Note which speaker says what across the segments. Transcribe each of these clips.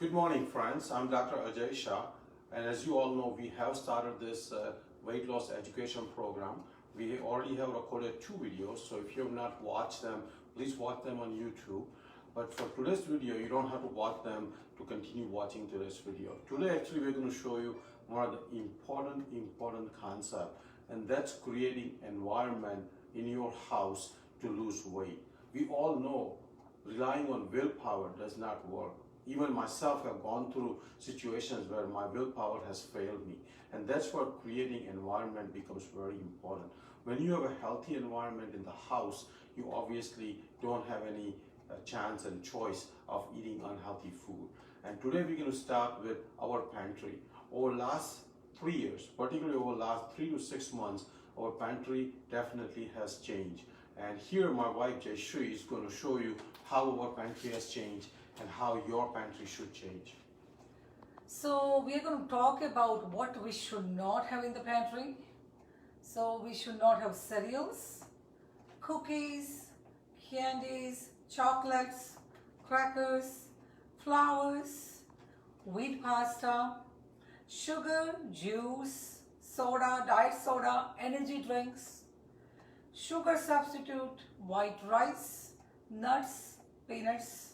Speaker 1: Good morning, friends. I'm Dr. Jayshree Shah, and as you all know, we have started this weight loss education program. We already have recorded 2 videos, so if you have not watched them, please watch them on YouTube. But for today's video, you don't have to watch them to continue watching today's video. Today, actually, we're going to show you one of the important concept, and that's creating environment in your house to lose weight. We all know relying on willpower does not work. Even myself have gone through situations where my willpower has failed me. And that's where creating environment becomes very important. When you have a healthy environment in the house, you obviously don't have any chance and choice of eating unhealthy food. And today we're going to start with our pantry. Over last 3 years, particularly over last 3 to 6 months, our pantry definitely has changed. And here my wife Jayshree is going to show you how our pantry has changed and how your pantry should change.
Speaker 2: So we are going to talk about what we should not have in the pantry. So we should not have cereals, cookies, candies, chocolates, crackers, flours, wheat pasta, sugar, juice, soda, diet soda, energy drinks, sugar substitute, white rice, nuts, peanuts,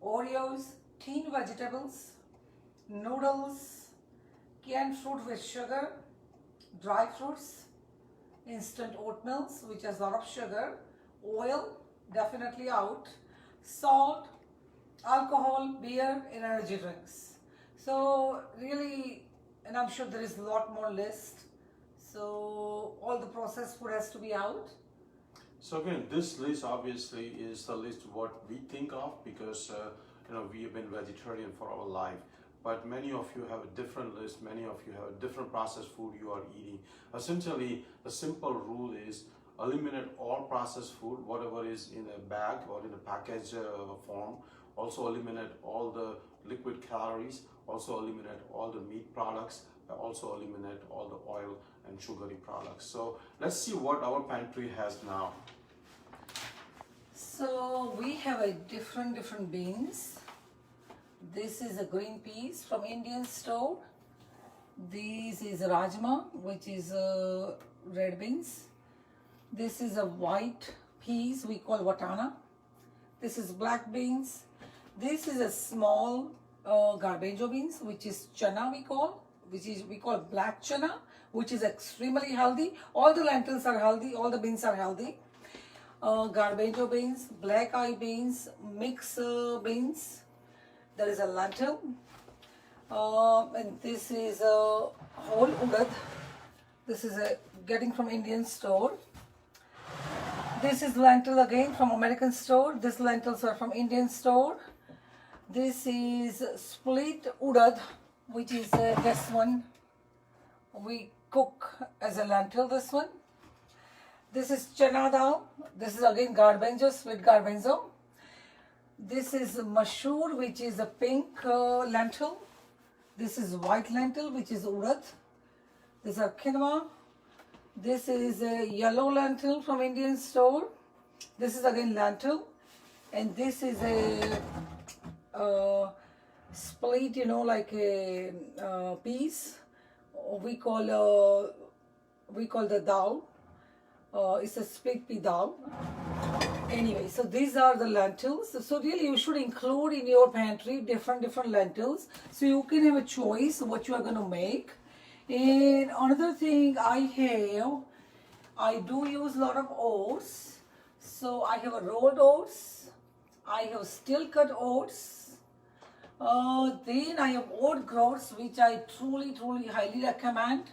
Speaker 2: Oreos, tinned vegetables, noodles, canned fruit with sugar, dry fruits, instant oatmeals which has a lot of sugar, oil definitely out, salt, alcohol, beer and energy drinks. So really, and I'm sure there is a lot more list. So all the processed food has to be out.
Speaker 1: So again, this list obviously is the list what we think of because we have been vegetarian for our life. But many of you have a different list. Many of you have a different processed food you are eating. Essentially, the simple rule is eliminate all processed food, whatever is in a bag or in a package form. Also eliminate all the liquid calories. Also eliminate all the meat products. Also eliminate all the oil and sugary products. So let's see what our pantry has now.
Speaker 2: So we have a different beans. This is a green peas from Indian store. This is rajma, which is red beans. This is a white peas we call watana. This is black beans. This is a small garbanzo beans, which is chana we call black chana, which is extremely healthy. All the lentils are healthy, all the beans are healthy. Garbanzo beans, black eye beans, mixed beans. There is a lentil, and this is a whole urad. This is getting from Indian store. This is lentil again from American store. These lentils are from Indian store. This is split urad, which is this one. We cook as a lentil, this one. This is chana dal. This is again garbanzo, sweet garbanzo. This is masoor, which is a pink lentil. This is white lentil, which is urad. These are quinoa. This is a yellow lentil from Indian store. This is again lentil. And this is a split, like a peas. We call the dal. It's a split pea dal. Anyway, so these are the lentils. So really you should include in your pantry different lentils. So you can have a choice what you are going to make. And another thing I do use a lot of oats. So I have a rolled oats. I have steel cut oats. Then I have oat groats, which I truly highly recommend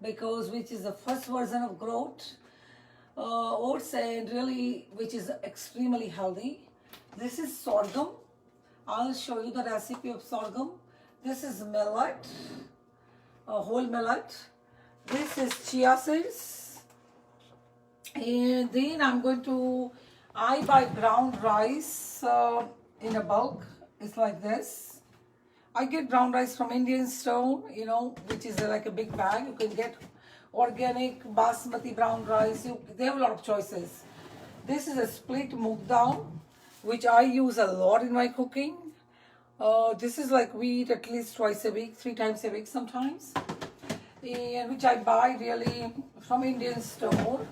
Speaker 2: because which is the first version of groat. Oats and really which is extremely healthy. This is sorghum. I'll show you the recipe of sorghum. This is millet, whole millet. This is chia seeds. And then I buy brown rice in a bulk. It's like this. I get brown rice from Indian store, which is like a big bag. You can get organic basmati brown rice. They have a lot of choices. This is a split moong dal, which I use a lot in my cooking. This is like we eat at least twice a week, 3 times a week sometimes, and which I buy really from Indian store.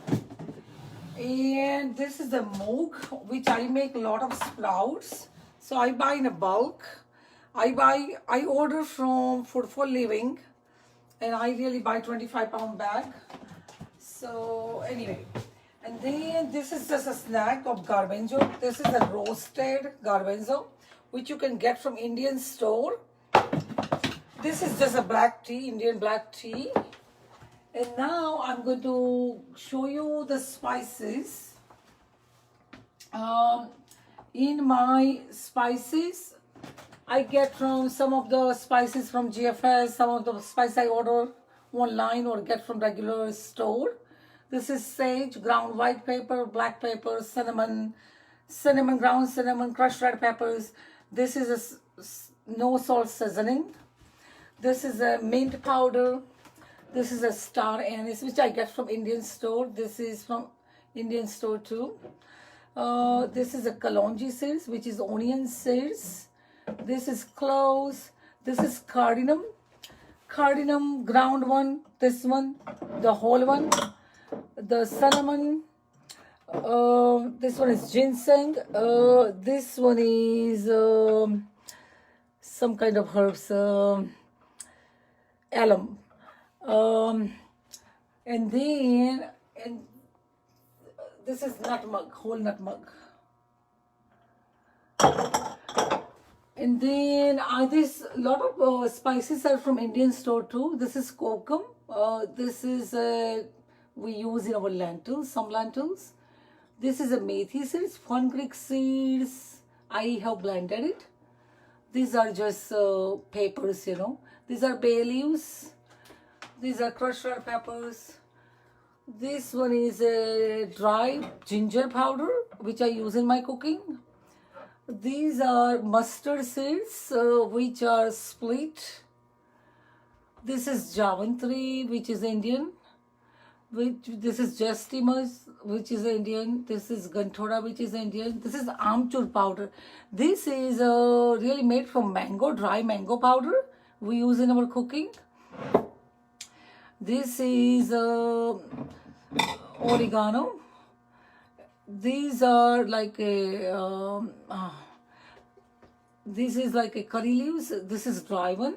Speaker 2: And this is the moog, which I make a lot of sprouts. So I buy in a bulk. I order from Food for Living, and I really buy 25-pound bag. So anyway, and then this is just a snack of garbanzo. This is a roasted garbanzo, which you can get from Indian store. This is just a black tea, Indian black tea. And now I'm going to show you the spices. In my spices, I get from some of the spices from GFS, some of the spices I order online or get from regular store. This is sage, ground white pepper, black pepper, cinnamon, ground cinnamon, crushed red peppers. This is a no salt seasoning. This is a mint powder. This is a star anise, which I get from Indian store. This is from Indian store too. This is a kalonji seeds, which is onion seeds. This is cloves. This is cardamom. Cardamom ground one. This one, the whole one. The cinnamon. This one is ginseng. This one is some kind of herbs. Alum. And then this is nutmeg, whole nutmeg. And then this lot of spices are from Indian store too. This is kokum. This is we use in our lentils, some lentils. This is a methi seeds, fenugreek seeds. I have blended it. These are just peppers, you know. These are bay leaves. These are crushed red peppers. This one is a dry ginger powder, which I use in my cooking. These are mustard seeds, which are split. This is javantri, which is Indian. This is jastimas, which is Indian. This is gantora, which is Indian. This is amchur powder. This is really made from mango, dry mango powder we use in our cooking. This is oregano. These are like a this is like a curry leaves. This is dry one.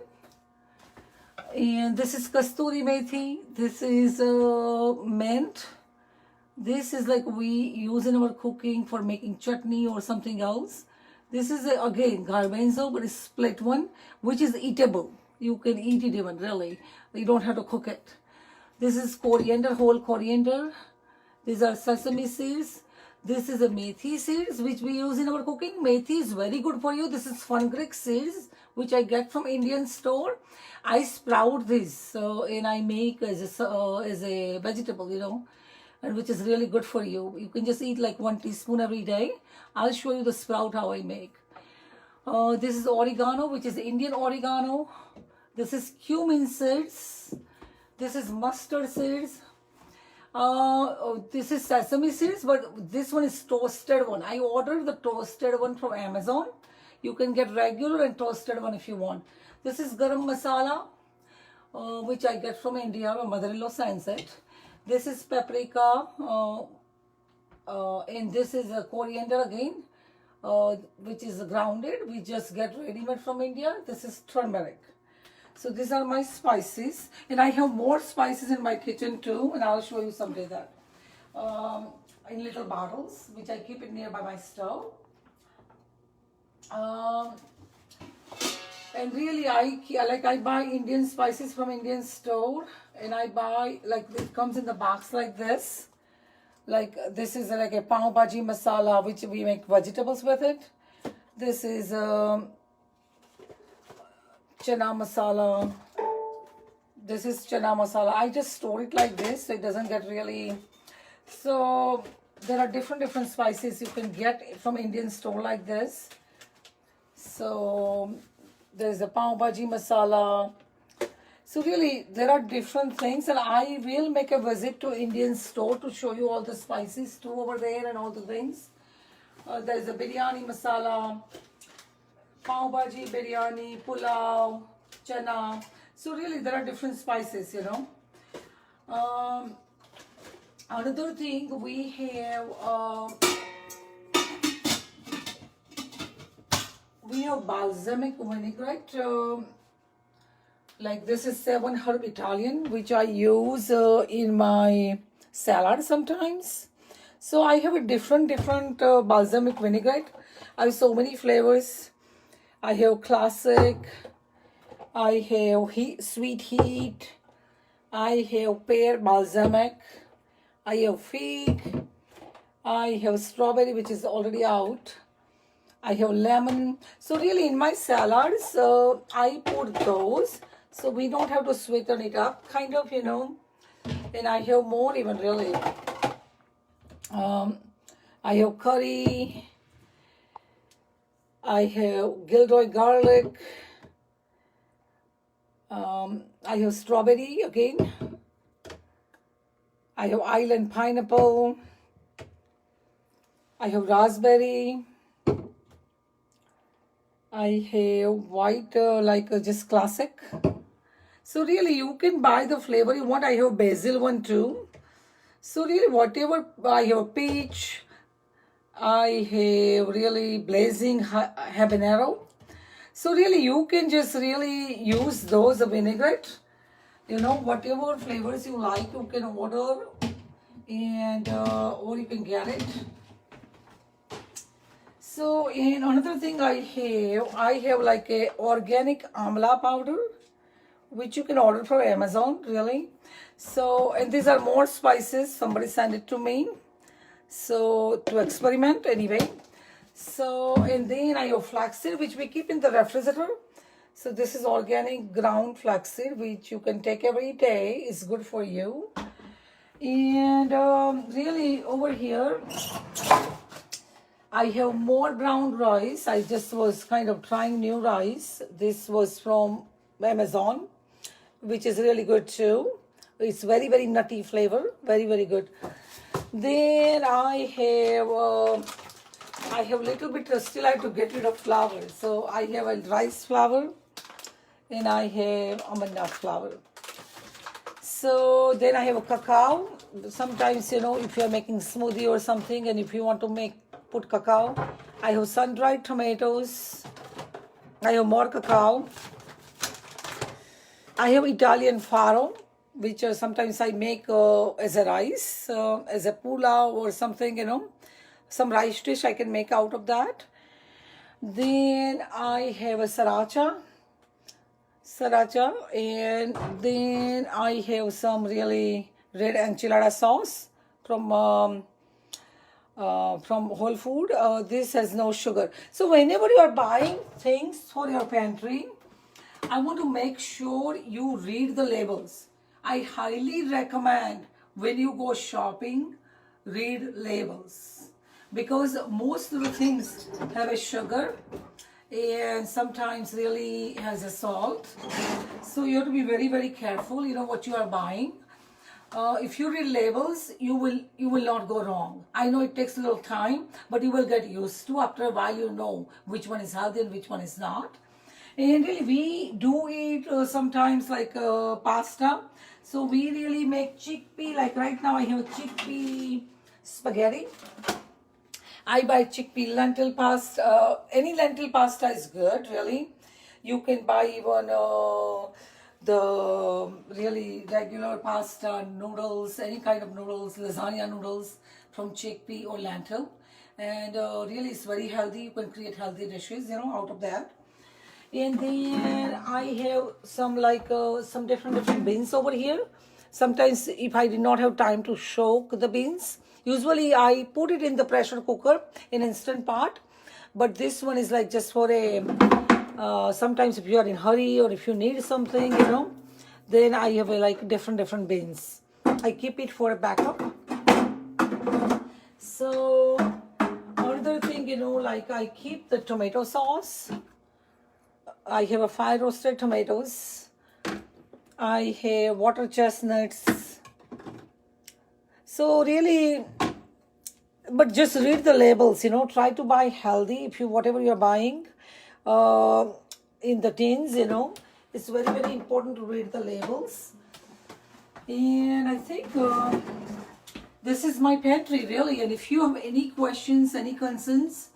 Speaker 2: And this is kasturi methi. This is mint. This is like we use in our cooking for making chutney or something else. This is again garbanzo, but it's split one, which is eatable. You can eat it even, really. You don't have to cook it. This is coriander, whole coriander. These are sesame seeds. This is a methi seeds, which we use in our cooking. Methi is very good for you. This is fenugreek seeds, which I get from Indian store. I sprout this, and I make as a vegetable, you know, and which is really good for you. You can just eat like 1 teaspoon every day. I'll show you the sprout how I make. This is oregano, which is Indian oregano. This is cumin seeds. This is mustard seeds. This is sesame seeds, but this one is toasted one. I ordered the toasted one from Amazon. You can get regular and toasted one if you want. This is garam masala, which I get from India. My mother-in-law sends it. This is paprika, and this is a coriander again, which is grounded. We just get ready-made from India. This is turmeric. So these are my spices, and I have more spices in my kitchen too, and I'll show you someday that. In little bottles, which I keep it nearby my stove. And really, I buy Indian spices from Indian store, and I buy like it comes in the box like this. Like this is like a pav bhaji masala, which we make vegetables with it. This is chana masala. This is chana masala. I just store it like this so it doesn't get really. So there are different spices you can get from Indian store like this. So there's a pav bhaji masala. So really there are different things, and I will make a visit to Indian store to show you all the spices too over there and all the things. There's a biryani masala, pav bhaji, biryani, pulao, chana. So really there are different spices, you know. Another thing we have balsamic vinaigrette. Like this is 7 herb Italian, which I use in my salad sometimes. So I have a different balsamic vinaigrette. I have so many flavors. I have classic, I have sweet heat, I have pear balsamic, I have fig, I have strawberry, which is already out, I have lemon. So really in my salads, I put those, so we don't have to sweeten it up, kind of, you know. And I have more even, really. I have curry, I have Gilroy garlic, I have strawberry again, I have island pineapple, I have raspberry, I have white, just classic. So really you can buy the flavor you want. I have basil one too. So really whatever, I have peach, I have really blazing habanero. So really you can just really use those vinaigrette, you know, whatever flavors you like you can order, and or you can get it. So in another thing I have like a organic amla powder, which you can order from Amazon, really. So, and these are more spices, somebody sent it to me, so to experiment anyway. So, and then I have flaxseed, which we keep in the refrigerator. So this is organic ground flaxseed, which you can take every day. It's good for you. And really over here I have more brown rice. I just was kind of trying new rice. This was from Amazon, which is really good too. It's very, very nutty flavor, very, very good. Then I have little bit, still I have to get rid of flour. So I have a rice flour and I have almond nut flour. So then I have a cacao. Sometimes, you know, if you're making smoothie or something and if you want to put cacao, I have sun-dried tomatoes. I have more cacao. I have Italian farro, which sometimes I make as a rice, as a pulao or something, you know. Some rice dish I can make out of that. Then I have a sriracha, and then I have some really red enchilada sauce from Whole Food. This has no sugar. So whenever you are buying things for your pantry, I want to make sure you read the labels. I highly recommend when you go shopping, read labels, because most of the things have a sugar and sometimes really has a salt. So you have to be very, very careful, you know, what you are buying. If you read labels, you will not go wrong. I know it takes a little time, but you will get used to. After a while, you know which one is healthy and which one is not. And really, we do eat sometimes like pasta. So we really make chickpea. Like right now, I have chickpea spaghetti. I buy chickpea lentil pasta. Any lentil pasta is good, really. You can buy even the really regular pasta, noodles, any kind of noodles, lasagna noodles from chickpea or lentil. And really, it's very healthy. You can create healthy dishes, you know, out of that. And then I have some some different beans over here. Sometimes if I did not have time to soak the beans, usually I put it in the pressure cooker in instant pot. But this one is like just for a, sometimes if you are in hurry or if you need something, you know, then I have like different beans. I keep it for a backup. So another thing, you know, like I keep the tomato sauce. I have a fire roasted tomatoes. I have water chestnuts. So really, but just read the labels, you know, try to buy healthy if you, whatever you're buying. in the tins, you know. It's very, very important to read the labels. And I think this is my pantry really. And if you have any questions, any concerns,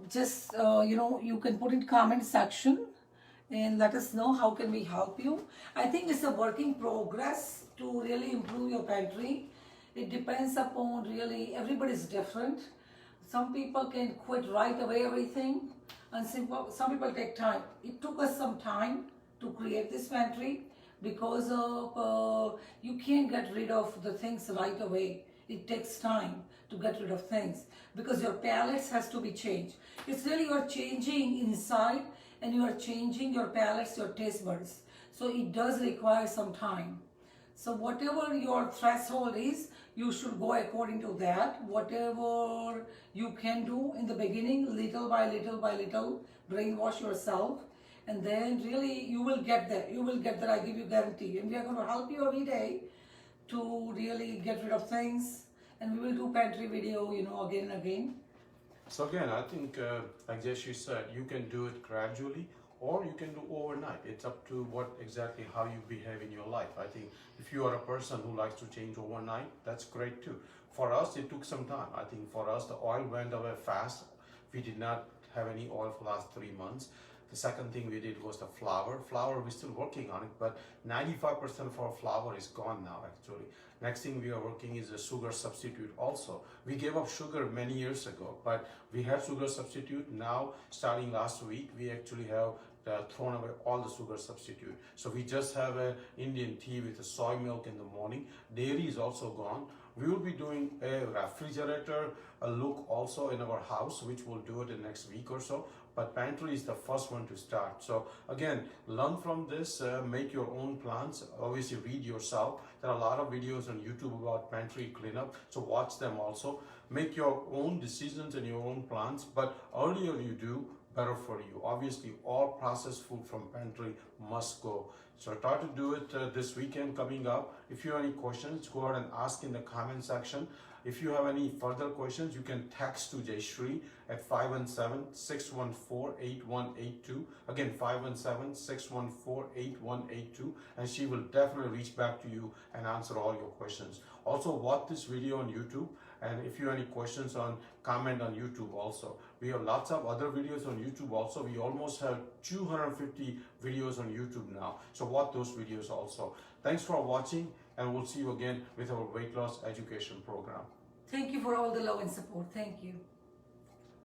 Speaker 2: just you can put in comment section and let us know how can we help you. I think it's a work in progress to really improve your pantry. It depends upon really, everybody's different. Some people can quit right away everything, and some people take time. It took us some time to create this pantry because of you can't get rid of the things right away. It takes time to get rid of things because your palates has to be changed. It's really you're changing inside and you are changing your palates, your taste buds. So it does require some time. So whatever your threshold is, you should go according to that. Whatever you can do in the beginning, little by little by little, brainwash yourself. And then really you will get there. You will get there, I give you guarantee. And we are going to help you every day to really get rid of things. And we will do pantry video, again and again.
Speaker 1: So again, I think, like Jayshree said, you can do it gradually or you can do overnight. It's up to how you behave in your life. I think if you are a person who likes to change overnight, that's great too. For us, it took some time. I think for us, the oil went away fast. We did not have any oil for the last 3 months. The second thing we did was the flour. Flour, we're still working on it, but 95% of our flour is gone now actually. Next thing we are working is a sugar substitute also. We gave up sugar many years ago, but we had sugar substitute. Now, starting last week, we actually have thrown away all the sugar substitute. So we just have an Indian tea with a soy milk in the morning. Dairy is also gone. We will be doing a refrigerator look also in our house, which we'll do it in the next week or so. But pantry is the first one to start. So again, learn from this, make your own plans. Obviously read yourself. There are a lot of videos on YouTube about pantry cleanup, so watch them also. Make your own decisions and your own plans, but earlier you do, better for you. Obviously, all processed food from pantry must go. So try to do it this weekend coming up. If you have any questions, go ahead and ask in the comment section. If you have any further questions, you can text to Jayshree at 517-614-8182. Again, 517-614-8182, and she will definitely reach back to you and answer all your questions. Also, watch this video on YouTube, and if you have any questions comment on YouTube also. We have lots of other videos on YouTube also. We almost have 250 videos on YouTube now. So watch those videos also. Thanks for watching, and we'll see you again with our weight loss education program.
Speaker 2: Thank you for all the love and support. Thank you.